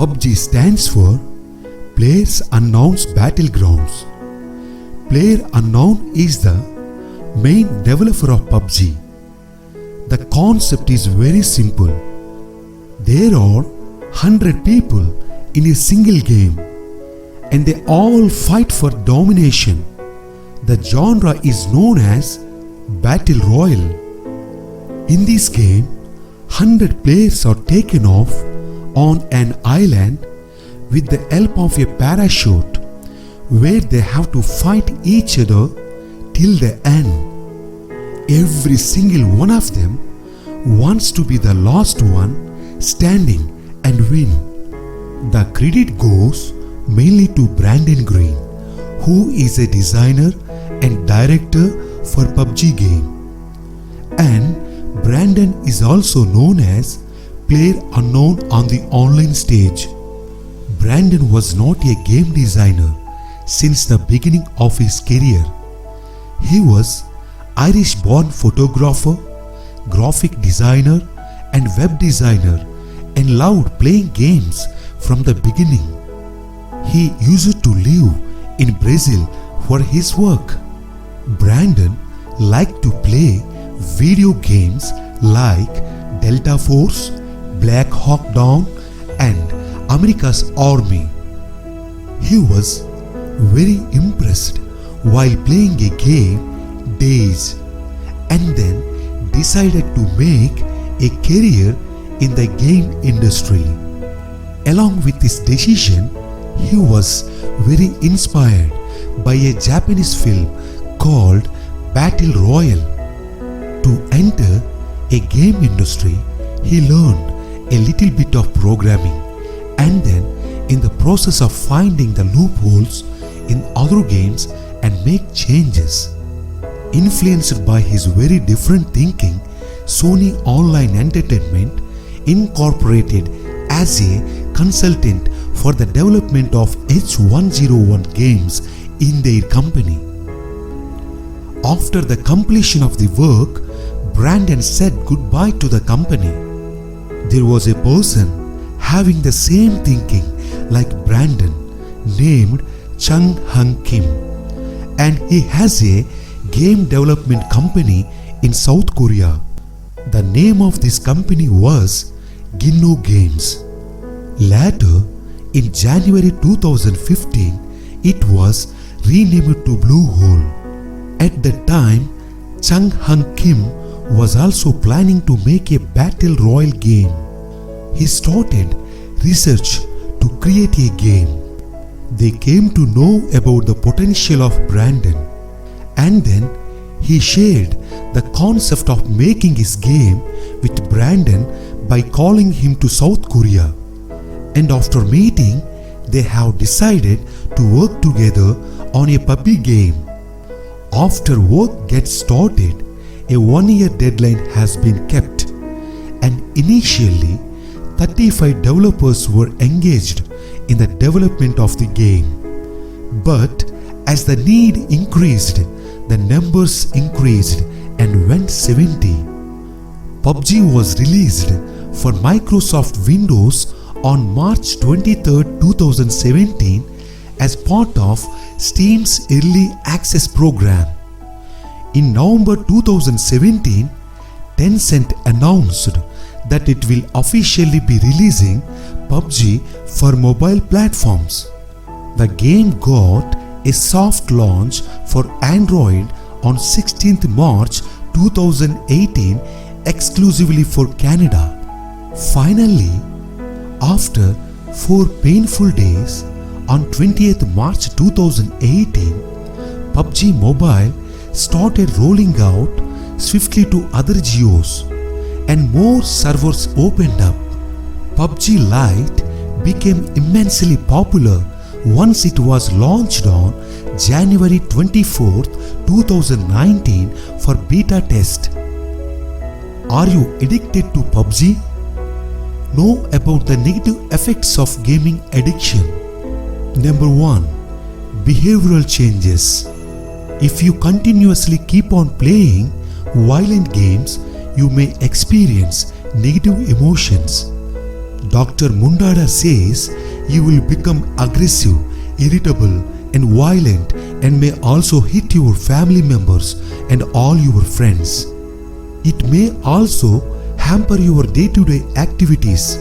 PubG stands for Players Unknown's Battlegrounds. PlayerUnknown is the main developer of PubG. The concept is very simple. There are 100 people in a single game and they all fight for domination. The genre is known as Battle Royale. In this game, 100 players are taken off on an island with the help of a parachute where they have to fight each other till the end. Every single one of them wants to be the last one standing and win. The credit goes mainly to Brandon Green, who is a designer and director for PubG game. And Brandon is also known as PlayerUnknown on the online stage. Brandon was not a game designer since the beginning of his career. He was Irish-born photographer, graphic designer and web designer and loved playing games from the beginning. He used to live in Brazil for his work. Brandon liked to play video games like Delta Force, Black Hawk Down and America's Army. He was very impressed while playing a game Days and then decided to make a career in the game industry. Along with this decision, he was very inspired by a Japanese film called Battle Royale. To enter a game industry, he learned a little bit of programming and then in the process of finding the loopholes in other games and make changes. Influenced by his very different thinking, Sony Online Entertainment incorporated as a consultant for the development of H101 games in their company. After the completion of the work, Brandon said goodbye to the company. There was a person having the same thinking like Brandon named Chung Hung Kim, and he has a game development company in South Korea. The name of this company was Ginno Games. Later, in January 2015, it was renamed to Blue Hole. At that time, Chung Hung Kim was also planning to make a battle royale game. He started research to create a game. They came to know about the potential of Brandon, and then he shared the concept of making his game with Brandon by calling him to South Korea. And after meeting, they have decided to work together on a PubG game. After work gets started, a 1-year deadline has been kept, and initially 35 developers were engaged in the development of the game. But as the need increased, the numbers increased and went 70. PubG was released for Microsoft Windows on March 23, 2017 as part of Steam's Early Access program. In November 2017, Tencent announced that it will officially be releasing PubG for mobile platforms. The game got a soft launch for Android on 16th March 2018 exclusively for Canada. Finally, after 4 painful days, on 20th March 2018, PubG Mobile started rolling out swiftly to other geos and more servers opened up. PubG Lite became immensely popular once it was launched on January 24, 2019 for beta test. Are you addicted to PubG? Know about the negative effects of gaming addiction. Number 1. Behavioral changes. If you continuously keep on playing violent games, you may experience negative emotions. Dr. Mundada says you will become aggressive, irritable, and violent, and may also hit your family members and all your friends. It may also hamper your day-to-day activities.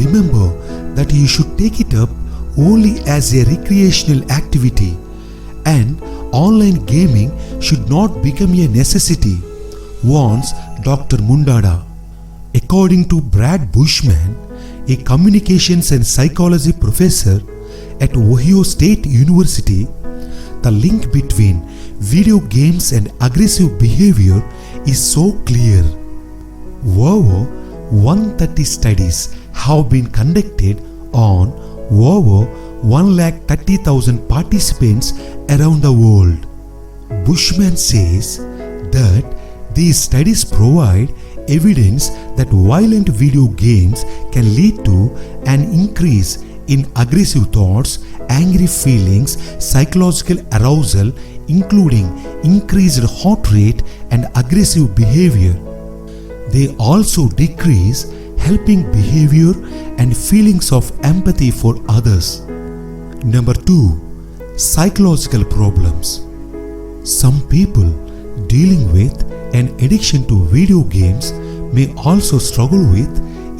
Remember that you should take it up only as a recreational activity, and online gaming should not become a necessity, warns Dr. Mundada. According to Brad Bushman, a communications and psychology professor at Ohio State University, the link between video games and aggressive behavior is so clear. Over 130 studies have been conducted on over 130,000 participants around the world. Bushman says that these studies provide evidence that violent video games can lead to an increase in aggressive thoughts, angry feelings, psychological arousal, including increased heart rate and aggressive behavior. They also decrease helping behavior and feelings of empathy for others. Number 2. Psychological problems. Some people dealing with an addiction to video games may also struggle with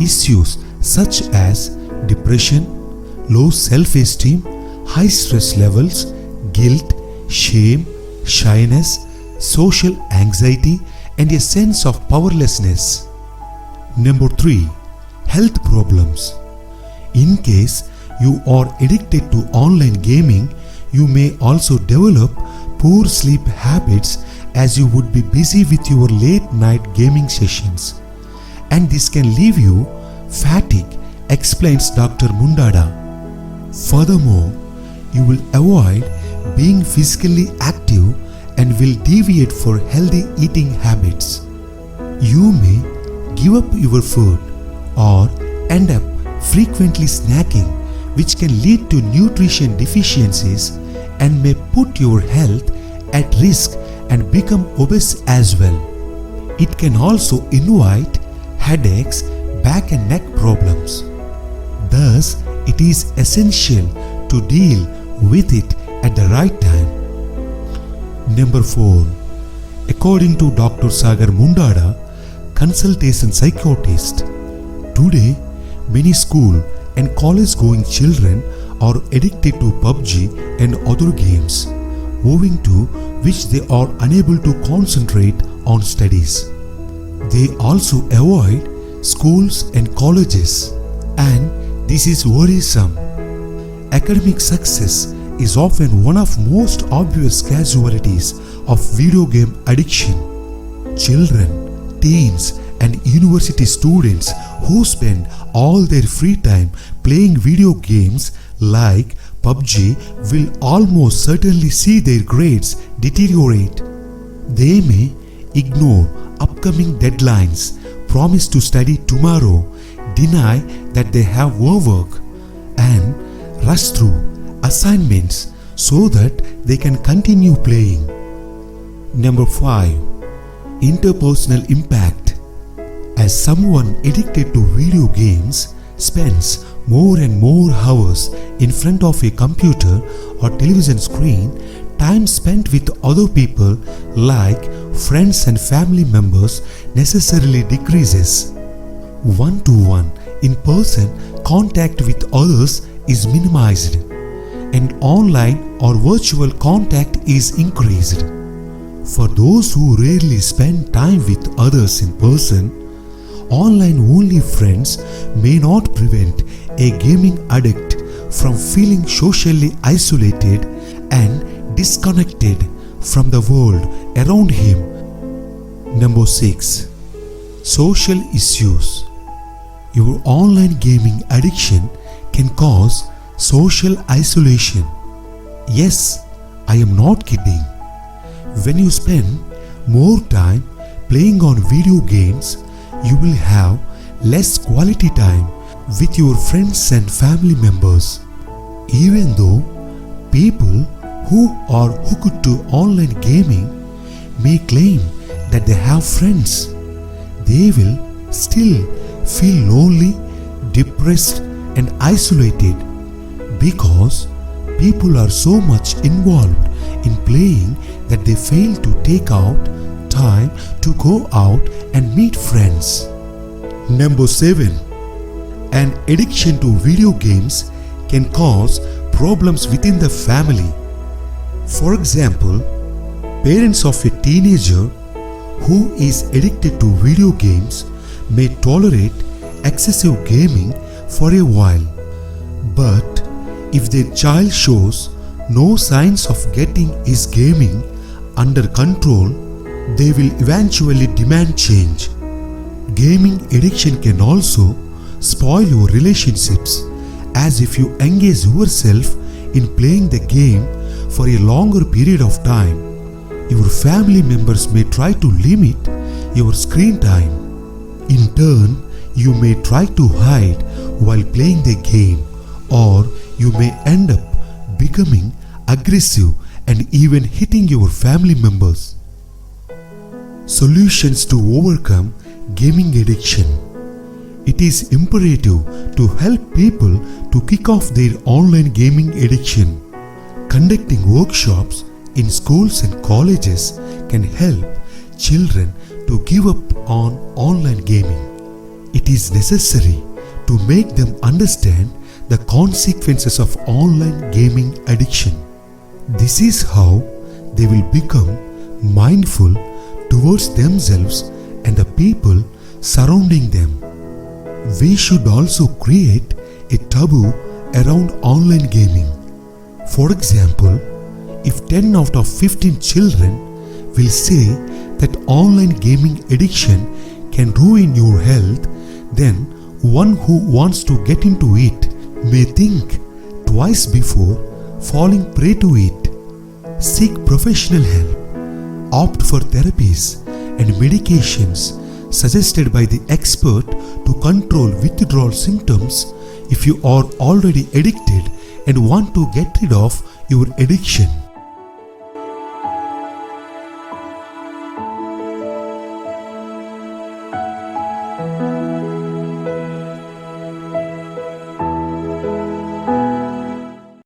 issues such as depression, low self-esteem, high stress levels, guilt, shame, shyness, social anxiety, and a sense of powerlessness. Number 3. Health problems. In case you are addicted to online gaming, you may also develop poor sleep habits as you would be busy with your late night gaming sessions. And this can leave you fatigued, explains Dr. Mundada. Furthermore, you will avoid being physically active and will deviate for healthy eating habits. You may give up your food or end up frequently snacking, which can lead to nutrition deficiencies and may put your health at risk and become obese as well. It can also invite headaches, back and neck problems. Thus, it is essential to deal with it at the right time. Number 4. According to Dr. Sagar Mundada, consultation psychologist, today many school and college going children are addicted to PubG and other games, owing to which they are unable to concentrate on studies. They also avoid schools and colleges, and this is worrisome. Academic success is often one of most obvious casualties of video game addiction. Children, teens, and university students who spend all their free time playing video games like PubG will almost certainly see their grades deteriorate. They may ignore upcoming deadlines, promise to study tomorrow, deny that they have homework, and rush through assignments so that they can continue playing. Number 5. Interpersonal impact. As someone addicted to video games spends more and more hours in front of a computer or television screen, time spent with other people like friends and family members necessarily decreases. One-to-one in-person contact with others is minimized, and online or virtual contact is increased. For those who rarely spend time with others in person, online-only friends may not prevent a gaming addict from feeling socially isolated and disconnected from the world around him. Number 6. Social issues. Your online gaming addiction can cause social isolation. Yes, I am not kidding. When you spend more time playing on video games, you will have less quality time with your friends and family members. Even though people who are hooked to online gaming may claim that they have friends, they will still feel lonely, depressed and isolated because people are so much involved in playing that they fail to take out time to go out and meet friends. Number 7. An addiction to video games can cause problems within the family. For example, parents of a teenager who is addicted to video games may tolerate excessive gaming for a while. But if their child shows no signs of getting his gaming under control, they will eventually demand change. Gaming addiction can also spoil your relationships, as if you engage yourself in playing the game for a longer period of time, your family members may try to limit your screen time. In turn, you may try to hide while playing the game, or you may end up becoming aggressive and even hitting your family members. Solutions to overcome gaming addiction. It is imperative to help people to kick off their online gaming addiction. Conducting workshops in schools and colleges can help children to give up on online gaming. It is necessary to make them understand the consequences of online gaming addiction. This is how they will become mindful towards themselves and the people surrounding them. We should also create a taboo around online gaming. For example, if 10 out of 15 children will say that online gaming addiction can ruin your health, then one who wants to get into it may think twice before falling prey to it. Seek professional help. Opt for therapies and medications suggested by the expert to control withdrawal symptoms if you are already addicted and want to get rid of your addiction.